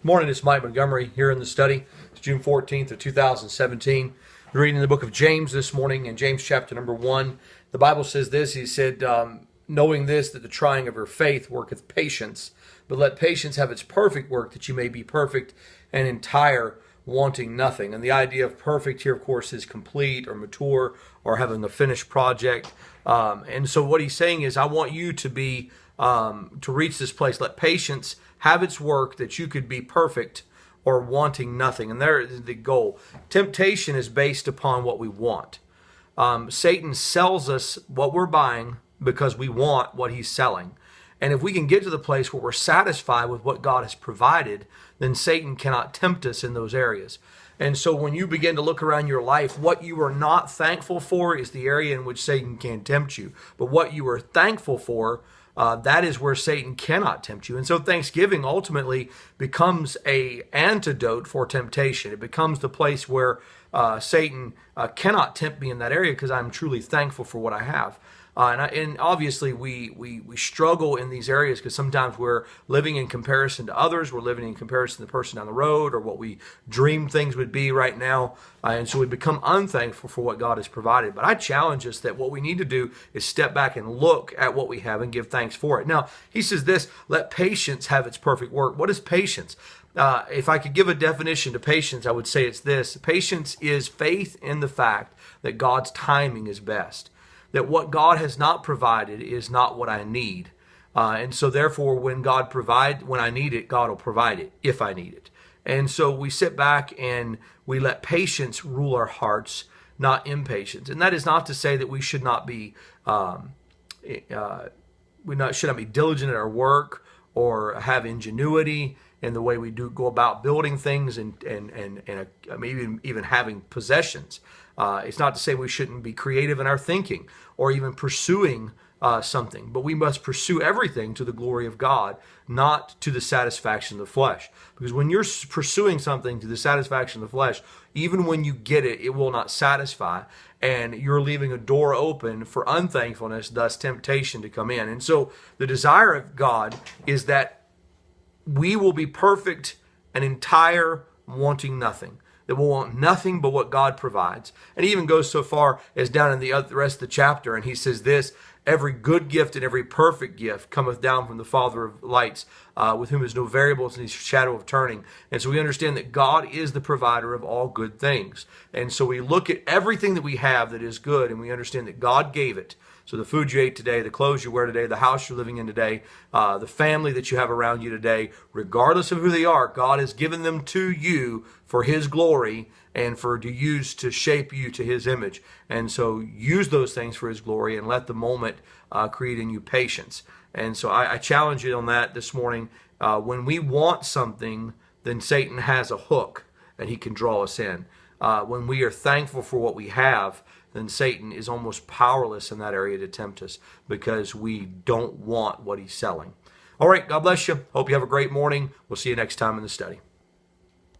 Morning, it's Mike Montgomery here in the study. It's June 14th of 2017. We're reading the book of James this morning in James chapter number 1. The Bible says this, he said, knowing this, that the trying of your faith worketh patience, but let patience have its perfect work, that you may be perfect and entire, wanting nothing. And the idea of perfect here, of course, is complete or mature or having a finished project. And so what he's saying is, I want you to be, to reach this place. Let patience have its work, that you could be perfect or wanting nothing. And there is the goal. Temptation is based upon what we want. Satan sells us what we're buying because we want what he's selling. And if we can get to the place where we're satisfied with what God has provided, then Satan cannot tempt us in those areas. And so when you begin to look around your life, what you are not thankful for is the area in which Satan can tempt you. But what you are thankful for, that is where Satan cannot tempt you. And so Thanksgiving ultimately becomes an antidote for temptation. It becomes the place where Satan cannot tempt me in that area because I'm truly thankful for what I have. And obviously we struggle in these areas because sometimes we're living in comparison to others. We're living in comparison to the person down the road or what we dream things would be right now. And so we become unthankful for what God has provided. But I challenge us that what we need to do is step back and look at what we have and give thanks for it. Now, he says this, let patience have its perfect work. What is patience? If I could give a definition to patience, I would say it's this. Patience is faith in the fact that God's timing is best. That what God has not provided is not what I need. And so therefore, when I need it, God will provide it if I need it. And so we sit back and we let patience rule our hearts, not impatience. And that is not to say that we should not be, should not be diligent at our work or have ingenuity in the way we do go about building things and maybe even having possessions. It's not to say we shouldn't be creative in our thinking or even pursuing something, but we must pursue everything to the glory of God, not to the satisfaction of the flesh. Because when you're pursuing something to the satisfaction of the flesh, even when you get it, it will not satisfy, and you're leaving a door open for unthankfulness, thus temptation to come in. And so the desire of God is that we will be perfect and entire, wanting nothing. That will want nothing but what God provides. And he even goes so far as down in the rest of the chapter, and he says this, every good gift and every perfect gift cometh down from the Father of lights, with whom is no variables and his shadow of turning. And so we understand that God is the provider of all good things. And so we look at everything that we have that is good, and we understand that God gave it. So the food you ate today, the clothes you wear today, the house you're living in today, the family that you have around you today, regardless of who they are, God has given them to you for his glory and to use to shape you to his image. And so use those things for his glory and let the moment create in you patience. And so I challenge you on that this morning. When we want something, then Satan has a hook and he can draw us in. When we are thankful for what we have, then Satan is almost powerless in that area to tempt us because we don't want what he's selling. All right, God bless you. Hope you have a great morning. We'll see you next time in the study.